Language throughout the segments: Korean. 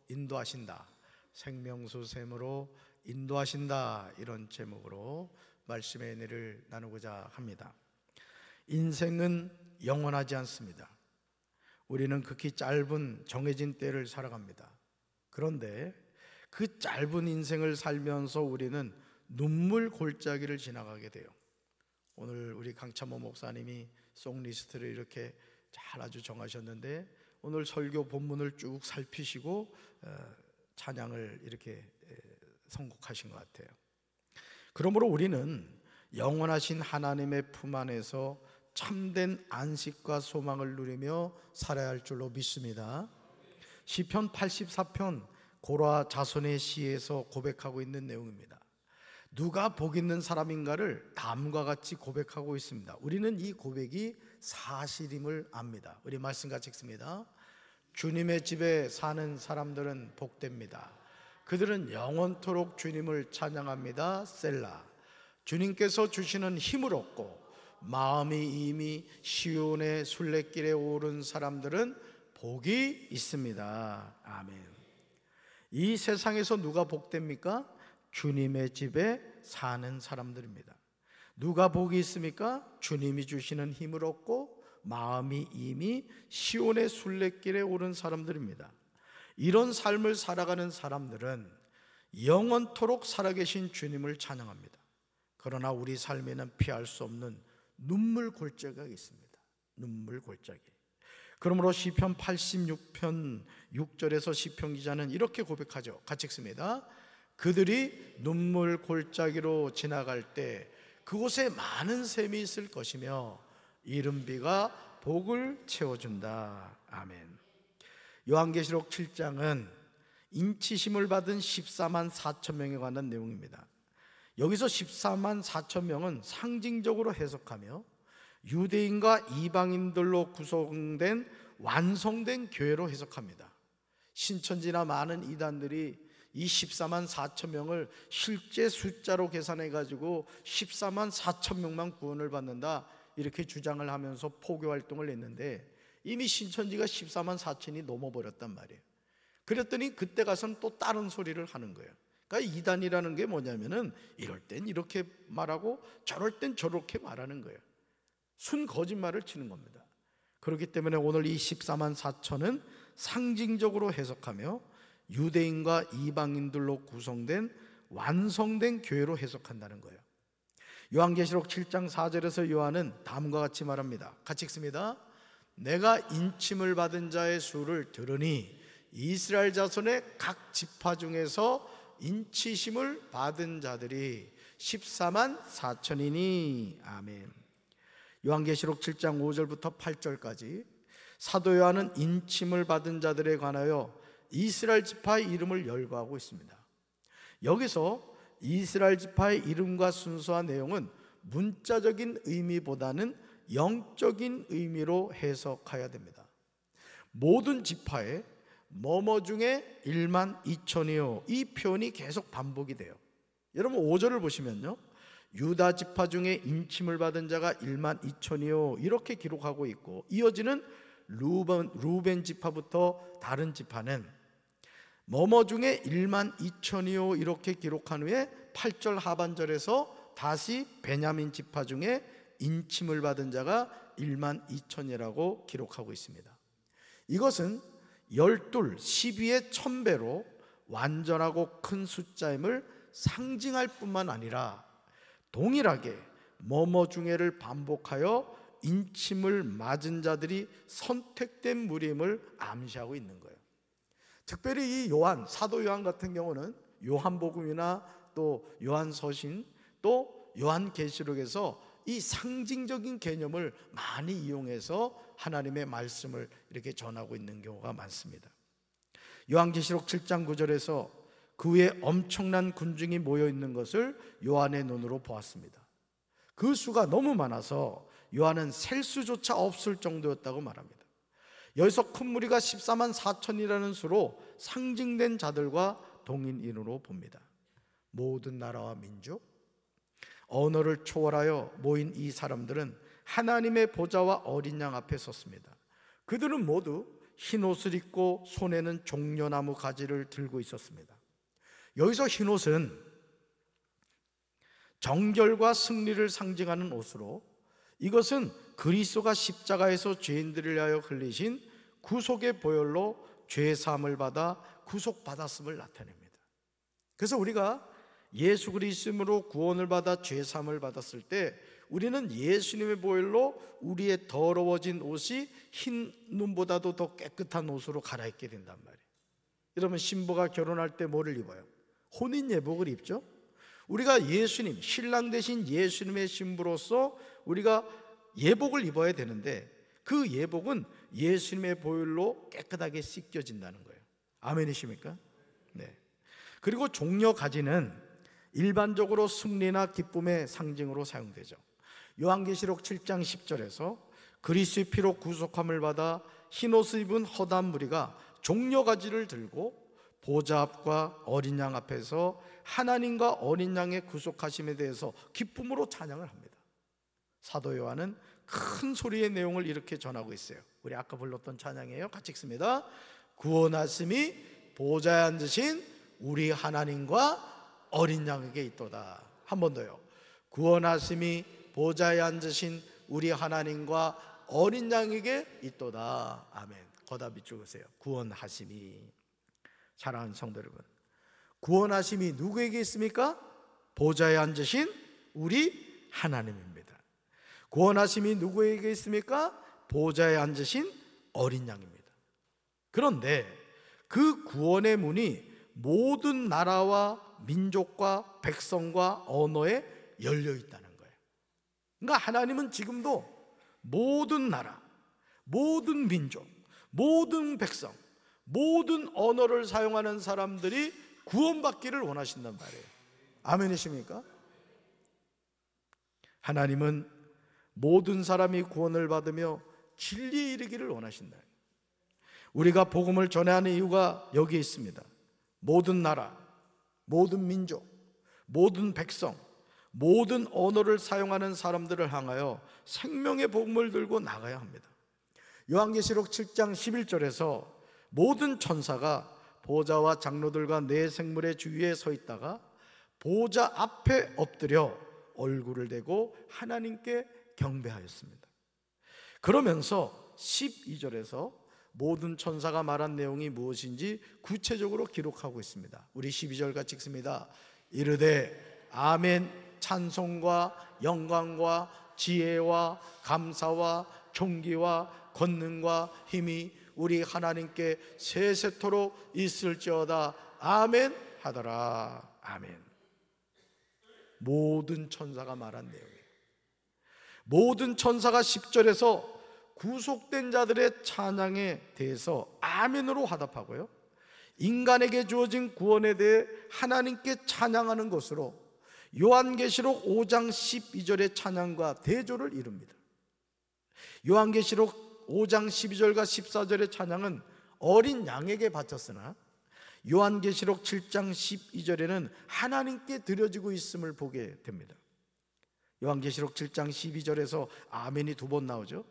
인도하신다, 생명수 샘으로 인도하신다, 이런 제목으로 말씀의 은혜를 나누고자 합니다. 인생은 영원하지 않습니다. 우리는 극히 짧은 정해진 때를 살아갑니다. 그런데 그 짧은 인생을 살면서 우리는 눈물 골짜기를 지나가게 돼요. 오늘 우리 강찬모 목사님이 송리스트를 이렇게 잘 아주 정하셨는데, 오늘 설교 본문을 쭉 살피시고 찬양을 이렇게 선곡하신 것 같아요. 그러므로 우리는 영원하신 하나님의 품 안에서 참된 안식과 소망을 누리며 살아야 할 줄로 믿습니다. 시편 84편 고라 자손의 시에서 고백하고 있는 내용입니다. 누가 복 있는 사람인가를 다음과 같이 고백하고 있습니다. 우리는 이 고백이 사실임을 압니다. 우리 말씀 같이 읽습니다. 주님의 집에 사는 사람들은 복됩니다. 그들은 영원토록 주님을 찬양합니다. 셀라. 주님께서 주시는 힘을 얻고 마음이 이미 시온의 순례길에 오른 사람들은 복이 있습니다. 아멘. 이 세상에서 누가 복됩니까? 주님의 집에 사는 사람들입니다. 누가 복이 있습니까? 주님이 주시는 힘을 얻고 마음이 이미 시온의 순례길에 오른 사람들입니다. 이런 삶을 살아가는 사람들은 영원토록 살아계신 주님을 찬양합니다. 그러나 우리 삶에는 피할 수 없는 눈물 골짜기가 있습니다. 눈물 골짜기. 그러므로 시편 86편 6절에서 시편 기자는 이렇게 고백하죠. 같이 읽습니다. 그들이 눈물 골짜기로 지나갈 때 그곳에 많은 샘이 있을 것이며 이른 비가 복을 채워준다. 아멘. 요한계시록 7장은 인치심을 받은 14만 4천 명에 관한 내용입니다. 여기서 14만 4천 명은 상징적으로 해석하며 유대인과 이방인들로 구성된 완성된 교회로 해석합니다. 신천지나 많은 이단들이 이 14만 4천 명을 실제 숫자로 계산해 가지고 14만 4천 명만 구원을 받는다, 이렇게 주장을 하면서 포교 활동을 했는데 이미 신천지가 14만 4천이 넘어버렸단 말이에요. 그랬더니 그때 가서는 또 다른 소리를 하는 거예요. 그러니까 이단이라는 게 뭐냐면은 이럴 땐 이렇게 말하고 저럴 땐 저렇게 말하는 거예요. 순 거짓말을 치는 겁니다. 그렇기 때문에 오늘 이 14만 4천은 상징적으로 해석하며 유대인과 이방인들로 구성된 완성된 교회로 해석한다는 거예요. 요한계시록 7장 4절에서 요한은 다음과 같이 말합니다. 같이 읽습니다. 내가 인침을 받은 자의 수를 들으니 이스라엘 자손의 각 지파 중에서 인치심을 받은 자들이 14만 4천이니 아멘. 요한계시록 7장 5절부터 8절까지 사도 요한은 인침을 받은 자들에 관하여 이스라엘 지파의 이름을 열거하고 있습니다. 여기서 이스라엘 지파의 이름과 순서와 내용은 문자적인 의미보다는 영적인 의미로 해석해야 됩니다. 모든 지파에 뭐뭐 중에 1만 2천이요, 이 표현이 계속 반복이 돼요. 여러분 5절을 보시면요, 유다 지파 중에 인침을 받은 자가 1만 2천이요, 이렇게 기록하고 있고, 이어지는 루벤 지파부터 다른 지파는 뭐뭐 중에 1만 2천이요 이렇게 기록한 후에 8절 하반절에서 다시 베냐민 지파 중에 인침을 받은 자가 1만 2천이라고 기록하고 있습니다. 이것은 12, 12의 1000배로 완전하고 큰 숫자임을 상징할 뿐만 아니라 동일하게 뭐뭐 중에를 반복하여 인침을 맞은 자들이 선택된 무리임을 암시하고 있는 거예요. 특별히 이 요한, 사도 요한 같은 경우는 요한복음이나 또 요한서신 또 요한계시록에서 이 상징적인 개념을 많이 이용해서 하나님의 말씀을 이렇게 전하고 있는 경우가 많습니다. 요한계시록 7장 9절에서 그 위에 엄청난 군중이 모여 있는 것을 요한의 눈으로 보았습니다. 그 수가 너무 많아서 요한은 셀 수조차 없을 정도였다고 말합니다. 여기서 큰 무리가 14만 4천이라는 수로 상징된 자들과 동일인으로 봅니다. 모든 나라와 민족, 언어를 초월하여 모인 이 사람들은 하나님의 보좌와 어린 양 앞에 섰습니다. 그들은 모두 흰옷을 입고 손에는 종려나무 가지를 들고 있었습니다. 여기서 흰옷은 정결과 승리를 상징하는 옷으로, 이것은 그리스도가 십자가에서 죄인들을 위하여 흘리신 구속의 보혈로 죄사함을 받아 구속받았음을 나타냅니다. 그래서 우리가 예수 그리스도로 구원을 받아 죄사함을 받았을 때 우리는 예수님의 보혈로 우리의 더러워진 옷이 흰 눈보다도 더 깨끗한 옷으로 갈아입게 된단 말이에요. 여러분, 신부가 결혼할 때 뭐를 입어요? 혼인 예복을 입죠. 우리가 예수님, 신랑 되신 예수님의 신부로서 우리가 예복을 입어야 되는데, 그 예복은 예수님의 보혈로 깨끗하게 씻겨진다는 거예요. 아멘이십니까? 네. 그리고 종려 가지는 일반적으로 승리나 기쁨의 상징으로 사용되죠. 요한계시록 7장 10절에서 그리스도의 피로 구속함을 받아 흰옷을 입은 허다한 무리가 종려 가지를 들고 보좌 앞과 어린 양 앞에서 하나님과 어린 양의 구속하심에 대해서 기쁨으로 찬양을 합니다. 사도 요한은 큰 소리의 내용을 이렇게 전하고 있어요. 우리 아까 불렀던 찬양이에요. 같이 읽습니다. 구원하심이 보좌에 앉으신 우리 하나님과 어린 양에게 있도다. 한 번 더요. 구원하심이 보좌에 앉으신 우리 하나님과 어린 양에게 있도다. 아멘. 거다 비추으세요. 구원하심이. 사랑하는 성도 여러분, 구원하심이 누구에게 있습니까? 보좌에 앉으신 우리 하나님입니다. 구원하심이 누구에게 있습니까? 보좌에 앉으신 어린 양입니다. 그런데 그 구원의 문이 모든 나라와 민족과 백성과 언어에 열려 있다는 거예요. 그러니까 하나님은 지금도 모든 나라, 모든 민족, 모든 백성, 모든 언어를 사용하는 사람들이 구원받기를 원하신단 말이에요. 아멘이십니까? 하나님은 모든 사람이 구원을 받으며 진리에 이르기를 원하신다. 우리가 복음을 전해야 하는 이유가 여기에 있습니다. 모든 나라, 모든 민족, 모든 백성, 모든 언어를 사용하는 사람들을 향하여 생명의 복음을 들고 나가야 합니다. 요한계시록 7장 11절에서 모든 천사가 보좌와 장로들과 네 생물의 주위에 서 있다가 보좌 앞에 엎드려 얼굴을 대고 하나님께 경배하였습니다. 그러면서 12절에서 모든 천사가 말한 내용이 무엇인지 구체적으로 기록하고 있습니다. 우리 12절 같이 읽습니다. 이르되 아멘, 찬송과 영광과 지혜와 감사와 존귀와 권능과 힘이 우리 하나님께 세세토록 있을지어다. 아멘 하더라. 아멘. 모든 천사가 말한 내용이에요. 모든 천사가 10절에서 구속된 자들의 찬양에 대해서 아멘으로 화답하고요, 인간에게 주어진 구원에 대해 하나님께 찬양하는 것으로 요한계시록 5장 12절의 찬양과 대조를 이룹니다. 요한계시록 5장 12절과 14절의 찬양은 어린 양에게 바쳤으나 요한계시록 7장 12절에는 하나님께 드려지고 있음을 보게 됩니다. 요한계시록 7장 12절에서 아멘이 두 번 나오죠.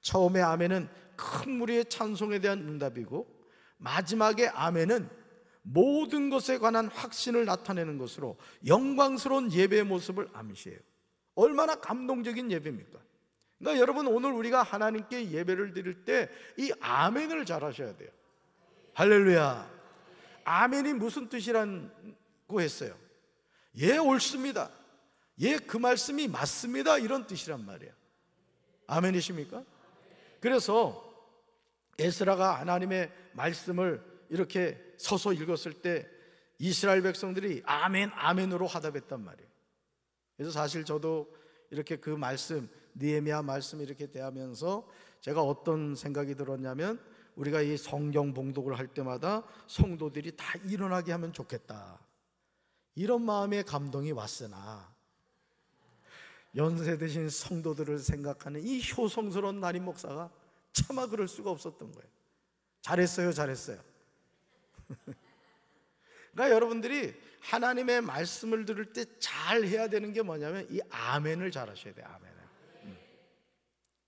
처음에 아멘은 큰 무리의 찬송에 대한 응답이고, 마지막에 아멘은 모든 것에 관한 확신을 나타내는 것으로 영광스러운 예배의 모습을 암시해요. 얼마나 감동적인 예배입니까? 그러니까 여러분, 오늘 우리가 하나님께 예배를 드릴 때 이 아멘을 잘 하셔야 돼요. 할렐루야. 아멘이 무슨 뜻이라고 했어요? 예, 옳습니다. 예, 그 말씀이 맞습니다. 이런 뜻이란 말이에요. 아멘이십니까? 그래서 에스라가 하나님의 말씀을 이렇게 서서 읽었을 때 이스라엘 백성들이 아멘, 아멘으로 화답했단 말이에요. 그래서 사실 저도 이렇게 그 말씀, 느헤미야 말씀 이렇게 대하면서 제가 어떤 생각이 들었냐면, 우리가 이 성경 봉독을 할 때마다 성도들이 다 일어나게 하면 좋겠다, 이런 마음의 감동이 왔으나 연세 드신 성도들을 생각하는 이 효성스러운 담임 목사가 차마 그럴 수가 없었던 거예요. 잘했어요, 잘했어요. 그러니까 여러분들이 하나님의 말씀을 들을 때 잘 해야 되는 게 뭐냐면 이 아멘을 잘 하셔야 돼요. 아멘을.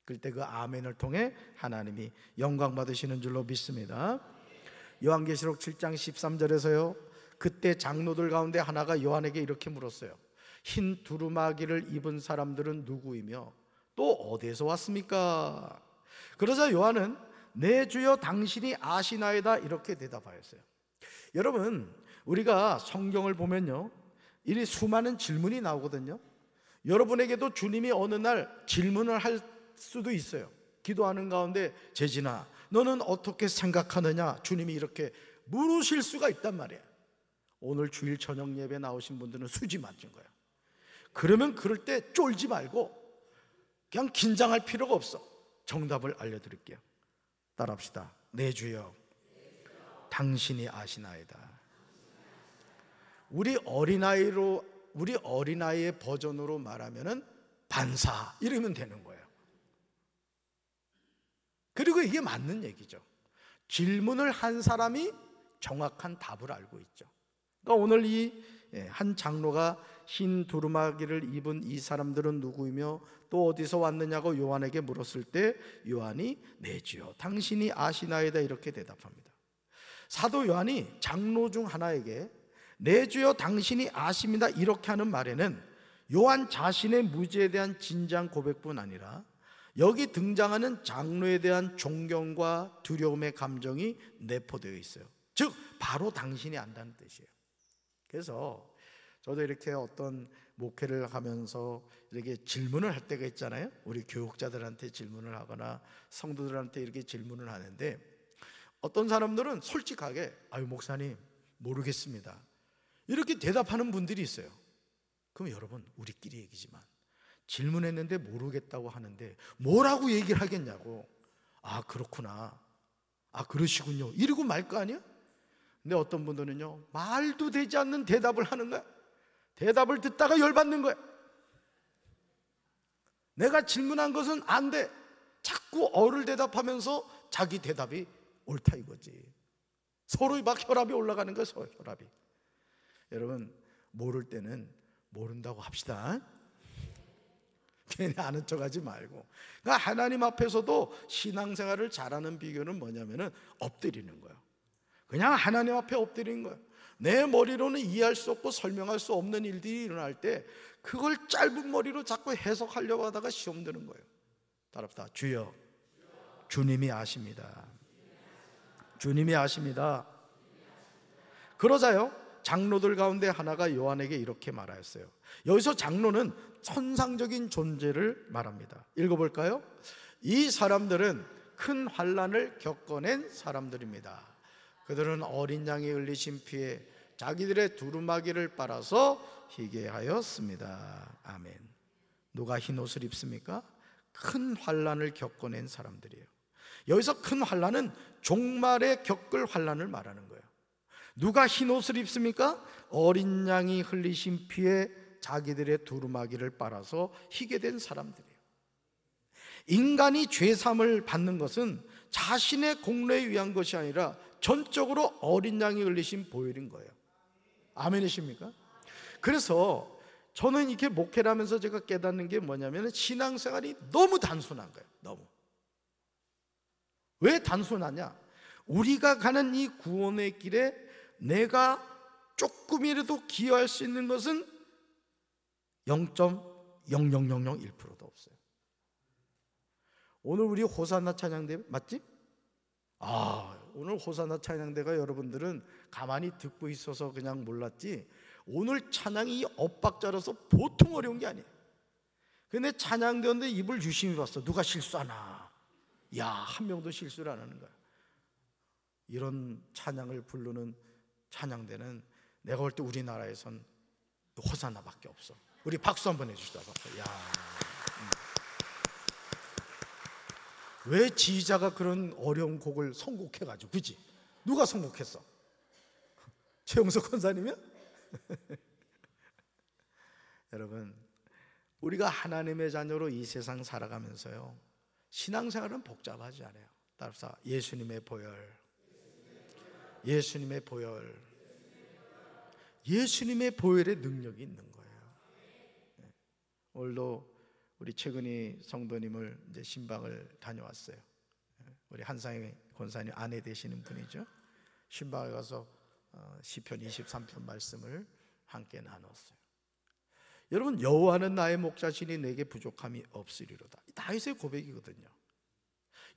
그때 그 아멘을 통해 하나님이 영광 받으시는 줄로 믿습니다. 요한계시록 7장 13절에서요, 그때 장로들 가운데 하나가 요한에게 이렇게 물었어요. 흰 두루마기를 입은 사람들은 누구이며 또 어디에서 왔습니까? 그러자 요한은 내 주여 당신이 아시나이다 이렇게 대답하였어요. 여러분, 우리가 성경을 보면요, 이 수많은 질문이 나오거든요. 여러분에게도 주님이 어느 날 질문을 할 수도 있어요. 기도하는 가운데 재진아, 너는 어떻게 생각하느냐? 주님이 이렇게 물으실 수가 있단 말이에요. 오늘 주일 저녁 예배 나오신 분들은 수지 맞은 거예요. 그러면 그럴 때 쫄지 말고 그냥 긴장할 필요가 없어. 정답을 알려드릴게요. 따라합시다. 내 주여 당신이 아시나이다. 우리 어린아이의 버전으로 말하면은 반사 이러면 되는 거예요. 그리고 이게 맞는 얘기죠. 질문을 한 사람이 정확한 답을 알고 있죠. 그러니까 오늘 이 한 장로가 흰 두루마기를 입은 이 사람들은 누구이며 또 어디서 왔느냐고 요한에게 물었을 때 요한이 내 주여 당신이 아시나이다 이렇게 대답합니다. 사도 요한이 장로 중 하나에게 내 주여 당신이 아십니다 이렇게 하는 말에는 요한 자신의 무지에 대한 진지한 고백뿐 아니라 여기 등장하는 장로에 대한 존경과 두려움의 감정이 내포되어 있어요. 즉 바로 당신이 안다는 뜻이에요. 그래서 저도 이렇게 어떤 목회를 하면서 이렇게 질문을 할 때가 있잖아요. 우리 교육자들한테 질문을 하거나 성도들한테 이렇게 질문을 하는데 어떤 사람들은 솔직하게 아유 목사님 모르겠습니다 이렇게 대답하는 분들이 있어요. 그럼 여러분 우리끼리 얘기지만 질문했는데 모르겠다고 하는데 뭐라고 얘기를 하겠냐고. 아 그렇구나, 아 그러시군요 이러고 말 거 아니야? 근데 어떤 분들은요 말도 되지 않는 대답을 하는 거야. 대답을 듣다가 열받는 거야. 내가 질문한 것은 안 돼. 자꾸 어를 대답하면서 자기 대답이 옳다 이거지. 서로 막 혈압이 올라가는 거야. 서로 혈압이. 여러분 모를 때는 모른다고 합시다. 괜히 아는 척하지 말고. 그러니까 하나님 앞에서도 신앙생활을 잘하는 비결은 뭐냐면은 엎드리는 거예요. 그냥 하나님 앞에 엎드리는 거예요. 내 머리로는 이해할 수 없고 설명할 수 없는 일들이 일어날 때 그걸 짧은 머리로 자꾸 해석하려고 하다가 시험 드는 거예요. 따라합시다. 주여 주님이 아십니다. 주님이 아십니다. 그러자요 장로들 가운데 하나가 요한에게 이렇게 말하였어요. 여기서 장로는 천상적인 존재를 말합니다. 읽어볼까요? 이 사람들은 큰 환난을 겪어낸 사람들입니다. 그들은 어린 양이 흘리신 피에 자기들의 두루마기를 빨아서 희게 하였습니다. 아멘. 누가 흰 옷을 입습니까? 큰 환난을 겪어낸 사람들이에요. 여기서 큰 환난은 종말에 겪을 환난을 말하는 거예요. 누가 흰 옷을 입습니까? 어린 양이 흘리신 피에 자기들의 두루마기를 빨아서 희게 된 사람들이에요. 인간이 죄사함을 받는 것은 자신의 공로에 위한 것이 아니라 전적으로 어린 양이 흘리신 보혈인 거예요. 아멘이십니까? 그래서 저는 이렇게 목회를 하면서 제가 깨닫는 게 뭐냐면 신앙생활이 너무 단순한 거예요. 너무. 왜 단순하냐? 우리가 가는 이 구원의 길에 내가 조금이라도 기여할 수 있는 것은 0.00001%도 없어요. 오늘 우리 호산나 찬양대 맞지? 오늘 호산나 찬양대가 여러분들은 가만히 듣고 있어서 그냥 몰랐지 오늘 찬양이 엇박자라서 보통 어려운 게 아니에요. 근데 찬양대인데 입을 유심히 봤어. 누가 실수하나? 야, 한 명도 실수를 안 하는 거야. 이런 찬양을 부르는 찬양대는 내가 볼 때 우리나라에선 호산나밖에 없어. 우리 박수 한번 해주시다. 박수. 야, 왜 지휘자가 그런 어려운 곡을 선곡해가지고, 그지? 누가 선곡했어? 최용석 권사님이야? 여러분, 우리가 하나님의 자녀로 이 세상 살아가면서요, 신앙생활은 복잡하지 않아요. 따라서 예수님의 보혈, 예수님의 보혈, 예수님의 보혈의 능력이 있는 거예요. 오늘도 우리 최근희 성도님을 이제 신방을 다녀왔어요. 우리 한상희 권사님 아내 되시는 분이죠. 신방에 가서 시편 23편 말씀을 함께 나눴어요. 여러분, 여호와는 나의 목자시니 내게 부족함이 없으리로다. 다윗의 고백이거든요.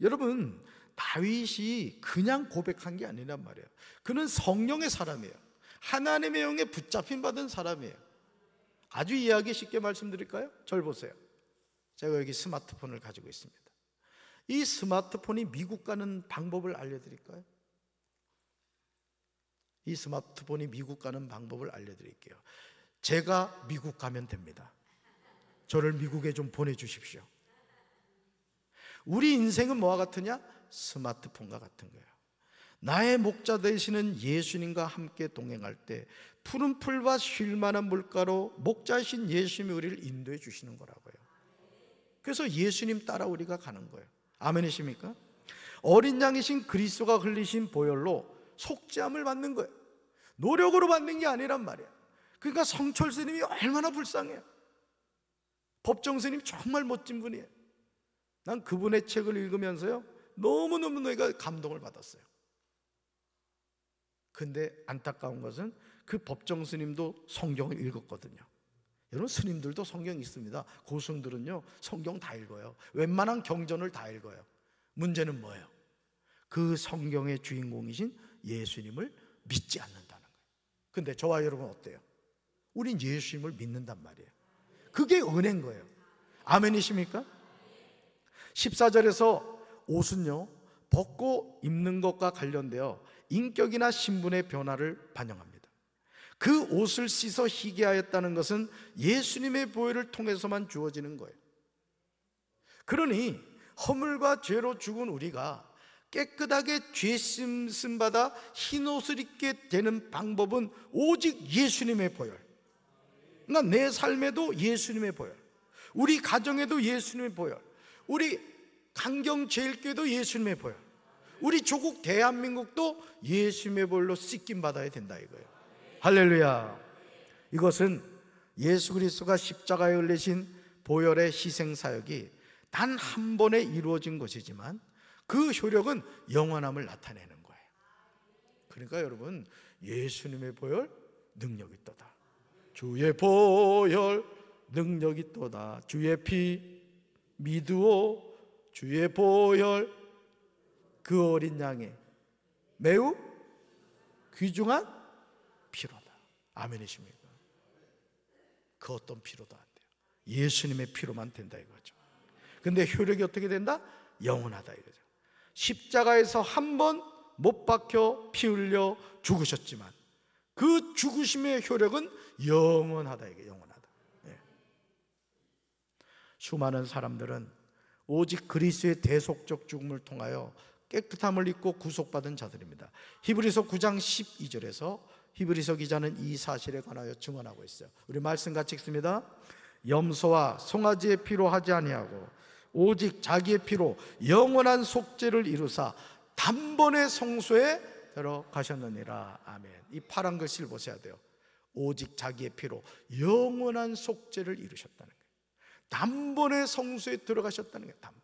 여러분, 다윗이 그냥 고백한 게 아니란 말이에요. 그는 성령의 사람이에요. 하나님의 영에 붙잡힌 받은 사람이에요. 아주 이해하기 쉽게 말씀드릴까요? 절 보세요. 제가 여기 스마트폰을 가지고 있습니다. 이 스마트폰이 미국 가는 방법을 알려드릴까요? 이 스마트폰이 미국 가는 방법을 알려드릴게요. 제가 미국 가면 됩니다. 저를 미국에 좀 보내주십시오. 우리 인생은 뭐와 같으냐? 스마트폰과 같은 거예요. 나의 목자 되시는 예수님과 함께 동행할 때 푸른 풀과 쉴 만한 물가로 목자이신 예수님이 우리를 인도해 주시는 거라고요. 그래서 예수님 따라 우리가 가는 거예요. 아멘이십니까? 어린 양이신 그리스도가 흘리신 보혈로 속죄함을 받는 거예요. 노력으로 받는 게 아니란 말이에요. 그러니까 성철 스님이 얼마나 불쌍해요. 법정 스님 정말 멋진 분이에요. 난 그분의 책을 읽으면서요, 너무너무 내가 감동을 받았어요. 근데 안타까운 것은 그 법정 스님도 성경을 읽었거든요. 여러분, 스님들도 성경 있습니다. 고승들은요 성경 다 읽어요. 웬만한 경전을 다 읽어요. 문제는 뭐예요? 그 성경의 주인공이신 예수님을 믿지 않는다는 거예요. 근데 저와 여러분 어때요? 우린 예수님을 믿는단 말이에요. 그게 은혜인 거예요. 아멘이십니까? 14절에서 옷은요 벗고 입는 것과 관련되어 인격이나 신분의 변화를 반영합니다. 그 옷을 씻어 희게 하였다는 것은 예수님의 보혈을 통해서만 주어지는 거예요. 그러니 허물과 죄로 죽은 우리가 깨끗하게 죄 씻음 받아 흰 옷을 입게 되는 방법은 오직 예수님의 보혈. 그러니까 내 삶에도 예수님의 보혈, 우리 가정에도 예수님의 보혈, 우리 강경제일교회도 예수님의 보혈, 우리 조국 대한민국도 예수님의 보혈로 씻김 받아야 된다 이거예요. 할렐루야. 이것은 예수 그리스도가 십자가에 흘리신 보혈의 희생 사역이 단 한 번에 이루어진 것이지만 그 효력은 영원함을 나타내는 거예요. 그러니까 여러분, 예수님의 보혈 능력이 있도다. 주의 보혈 능력이 있도다. 주의 피 믿으오. 주의 보혈 그 어린 양의 매우 귀중한 피로다. 아멘이십니까? 그 어떤 피로도 안 돼요. 예수님의 피로만 된다 이거죠. 근데 효력이 어떻게 된다? 영원하다 이거죠. 십자가에서 한 번 못 박혀 피 흘려 죽으셨지만 그 죽으심의 효력은 영원하다 이게 영원하다. 네. 수많은 사람들은 오직 그리스도의 대속적 죽음을 통하여 깨끗함을 입고 구속받은 자들입니다. 히브리서 9장 12절에서 히브리서 기자는 이 사실에 관하여 증언하고 있어요. 우리 말씀 같이 읽습니다. 염소와 송아지의 피로 하지 아니하고 오직 자기의 피로 영원한 속죄를 이루사 단번에 성소에 들어가셨느니라. 아멘. 이 파란 글씨를 보셔야 돼요. 오직 자기의 피로 영원한 속죄를 이루셨다는 거예요. 단번에 성소에 들어가셨다는 게 단번.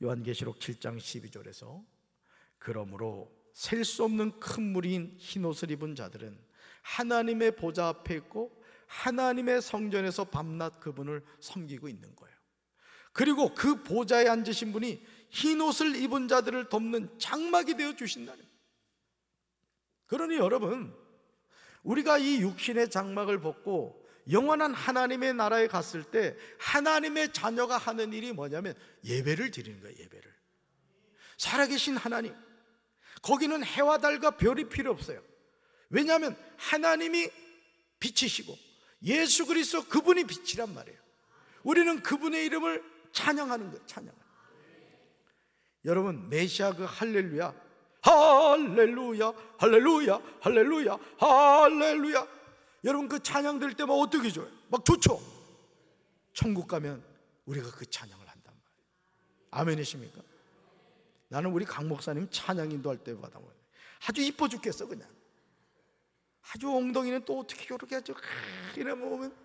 요한계시록 7장 12절에서 그러므로 셀 수 없는 큰 무리인 흰옷을 입은 자들은 하나님의 보좌 앞에 있고 하나님의 성전에서 밤낮 그분을 섬기고 있는 거예요. 그리고 그 보좌에 앉으신 분이 흰옷을 입은 자들을 덮는 장막이 되어 주신다는 거예요. 그러니 여러분, 우리가 이 육신의 장막을 벗고 영원한 하나님의 나라에 갔을 때 하나님의 자녀가 하는 일이 뭐냐면 예배를 드리는 거예요. 예배를. 살아계신 하나님, 거기는 해와 달과 별이 필요 없어요. 왜냐하면 하나님이 빛이시고 예수 그리스도 그분이 빛이란 말이에요. 우리는 그분의 이름을 찬양하는 거예요. 찬양. 여러분, 메시아 그 할렐루야, 할렐루야, 할렐루야, 할렐루야, 할렐루야. 여러분, 그 찬양 들 때만 어떻게 좋아요? 막 좋죠. 천국 가면 우리가 그 찬양을 한단 말이에요. 아멘이십니까? 나는 우리 강 목사님 찬양 인도할 때마다 아주 이뻐 죽겠어. 그냥 아주 엉덩이는 또 어떻게 이렇게 하죠? 이래 보면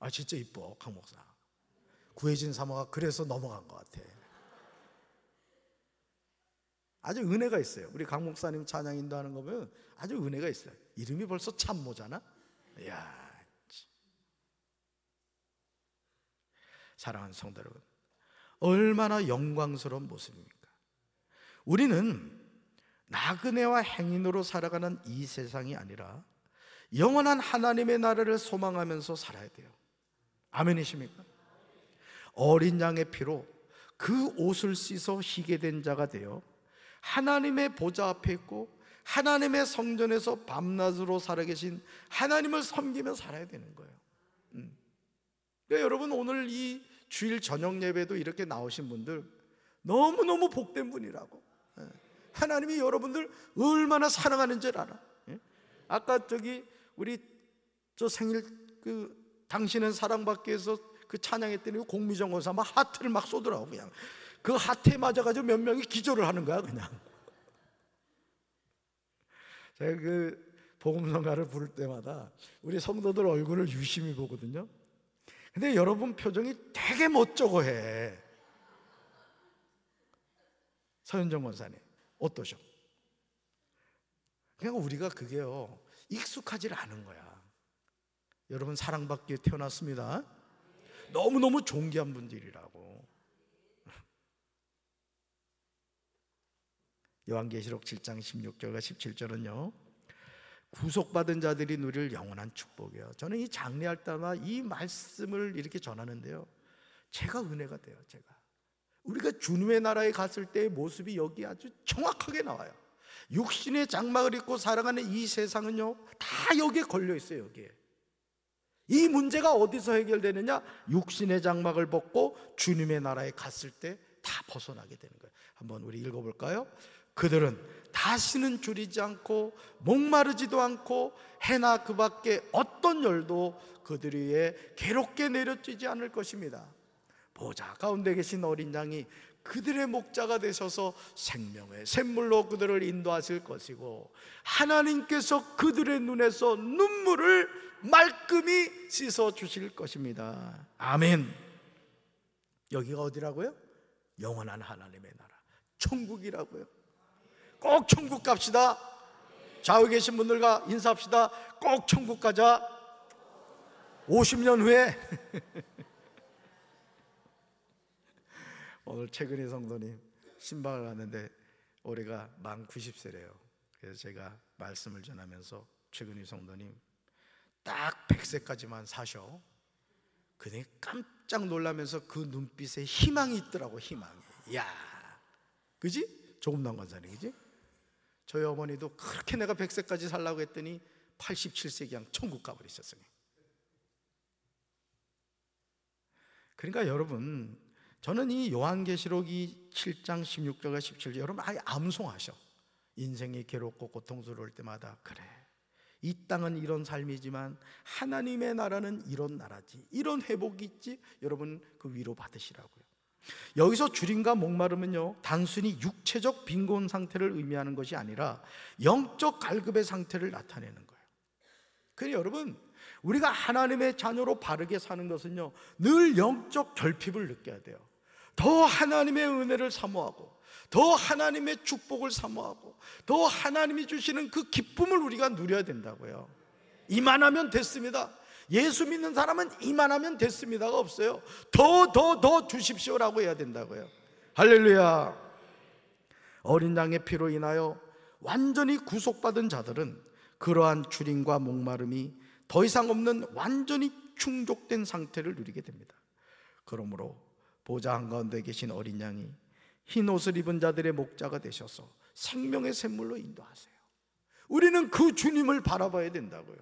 아, 진짜 이뻐, 강 목사. 구혜진 사모가 그래서 넘어간 것 같아. 아주 은혜가 있어요. 우리 강 목사님 찬양 인도하는 거 보면 아주 은혜가 있어요. 이름이 벌써 참모잖아. 이야. 사랑하는 성도 여러분, 얼마나 영광스러운 모습입니까? 우리는 나그네와 행인으로 살아가는 이 세상이 아니라 영원한 하나님의 나라를 소망하면서 살아야 돼요. 아멘이십니까? 어린 양의 피로 그 옷을 씻어 희게 된 자가 되어 하나님의 보좌 앞에 있고 하나님의 성전에서 밤낮으로 살아계신 하나님을 섬기며 살아야 되는 거예요. 그러니까 여러분, 오늘 이 주일 저녁 예배도 이렇게 나오신 분들 너무너무 복된 분이라고. 하나님이 여러분들 얼마나 사랑하는 줄 알아. 아까 우리 생일 당신은 사랑받기 위해서 그 찬양했더니 공미정 권사 막 하트를 막 쏘더라고. 그냥 그 하트에 맞아가지고 몇 명이 기절을 하는 거야 그냥. 제가 복음성가를 부를 때마다 우리 성도들 얼굴을 유심히 보거든요. 근데 여러분 표정이 되게 멋쩍어 해. 서현정 권사님 어떠셔? 그냥 우리가 그게요 익숙하지 않은 거야. 여러분 사랑받기 위해 태어났습니다. 너무너무 존귀한 분들이라고. 요한계시록 7장 16절과 17절은요 구속받은 자들이 누릴 영원한 축복이에요. 저는 이 장례할 때마다 이 말씀을 이렇게 전하는데요 제가 은혜가 돼요. 우리가 주님의 나라에 갔을 때의 모습이 여기 아주 정확하게 나와요. 육신의 장막을 입고 살아가는 이 세상은요 다 여기에 걸려 있어요. 여기에 이 문제가 어디서 해결되느냐? 육신의 장막을 벗고 주님의 나라에 갔을 때 다 벗어나게 되는 거예요. 한번 우리 읽어볼까요? 그들은 다시는 줄이지 않고 목마르지도 않고 해나 그 밖에 어떤 열도 그들 위에 괴롭게 내려지지 않을 것입니다. 보좌 가운데 계신 어린 양이 그들의 목자가 되셔서 생명의 샘물로 그들을 인도하실 것이고 하나님께서 그들의 눈에서 눈물을 말끔히 씻어 주실 것입니다. 아멘. 여기가 어디라고요? 영원한 하나님의 나라, 천국이라고요. 꼭 천국 갑시다. 좌우에 계신 분들과 인사합시다. 꼭 천국 가자. 50년 후에 오늘 최근희 성도님 신방을 갔는데 올해가 만 90세래요 그래서 제가 말씀을 전하면서 최근희 성도님 딱 100세까지만 사셔. 그때 깜짝 놀라면서 그 눈빛에 희망이 있더라고. 희망이. 야, 그지? 조금남 권사님, 그지? 저희 어머니도 그렇게 내가 100세까지 살라고 했더니 87세 그냥 천국 가버리셨어요. 그러니까 여러분, 저는 이 요한계시록 이 7장 16절과 17절 여러분 아예 암송하셔. 인생이 괴롭고 고통스러울 때마다 그래, 이 땅은 이런 삶이지만 하나님의 나라는 이런 나라지, 이런 회복이 있지. 여러분 그 위로 받으시라고요. 여기서 주림과 목마름은요 단순히 육체적 빈곤 상태를 의미하는 것이 아니라 영적 갈급의 상태를 나타내는 거예요. 그래서 여러분 우리가 하나님의 자녀로 바르게 사는 것은요 늘 영적 결핍을 느껴야 돼요. 더 하나님의 은혜를 사모하고 더 하나님의 축복을 사모하고 더 하나님이 주시는 그 기쁨을 우리가 누려야 된다고요. 이만하면 됐습니다. 예수 믿는 사람은 이만하면 됐습니다가 없어요. 더 주십시오라고 해야 된다고요. 할렐루야. 어린 양의 피로 인하여 완전히 구속받은 자들은 그러한 주림과 목마름이 더 이상 없는 완전히 충족된 상태를 누리게 됩니다. 그러므로 보좌 한가운데 계신 어린 양이 흰 옷을 입은 자들의 목자가 되셔서 생명의 샘물로 인도하세요. 우리는 그 주님을 바라봐야 된다고요.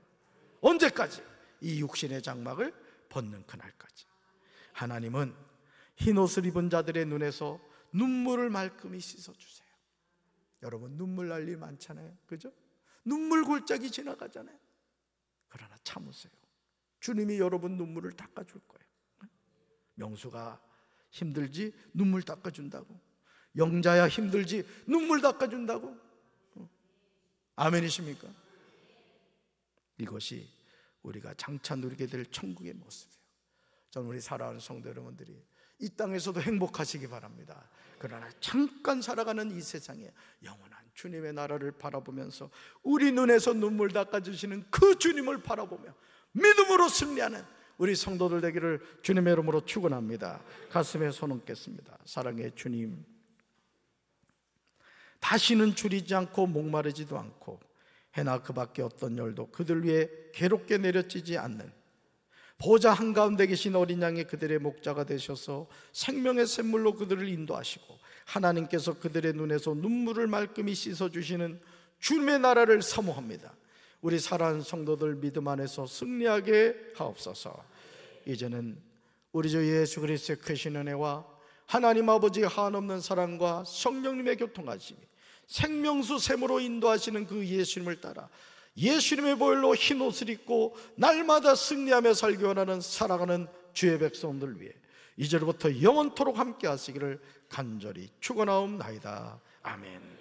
언제까지? 이 육신의 장막을 벗는 그날까지. 하나님은 흰 옷을 입은 자들의 눈에서 눈물을 말끔히 씻어주세요. 여러분 눈물 날 일 많잖아요, 그죠? 눈물 골짜기 지나가잖아요. 그러나 참으세요. 주님이 여러분 눈물을 닦아줄 거예요. 명수가 힘들지 눈물 닦아준다고. 영자야 힘들지 눈물 닦아준다고. 아멘이십니까? 이것이 우리가 장차 누리게 될 천국의 모습이에요. 저는 우리 사랑하는 성도 여러분들이 이 땅에서도 행복하시기 바랍니다. 그러나 잠깐 살아가는 이 세상에 영원한 주님의 나라를 바라보면서 우리 눈에서 눈물 닦아주시는 그 주님을 바라보며 믿음으로 승리하는 우리 성도들 되기를 주님의 이름으로 축원합니다. 가슴에 손 얹겠습니다. 사랑의 주님, 다시는 줄이지 않고 목마르지도 않고 해나 그 밖에 어떤 열도 그들 위에 괴롭게 내려지지 않는 보좌 한가운데 계신 어린 양이 그들의 목자가 되셔서 생명의 샘물로 그들을 인도하시고 하나님께서 그들의 눈에서 눈물을 말끔히 씻어주시는 주님의 나라를 사모합니다. 우리 사랑하는 성도들 믿음 안에서 승리하게 하옵소서. 이제는 우리 주 예수 그리스도의 크신 은혜와 하나님 아버지의 한없는 사랑과 성령님의 교통하심이 생명수 샘으로 인도하시는 그 예수님을 따라 예수님의 보혈로 흰 옷을 입고 날마다 승리하며 살기 원하는 살아가는 주의 백성들 위해 이제로부터 영원토록 함께 하시기를 간절히 축원하옵나이다. 아멘.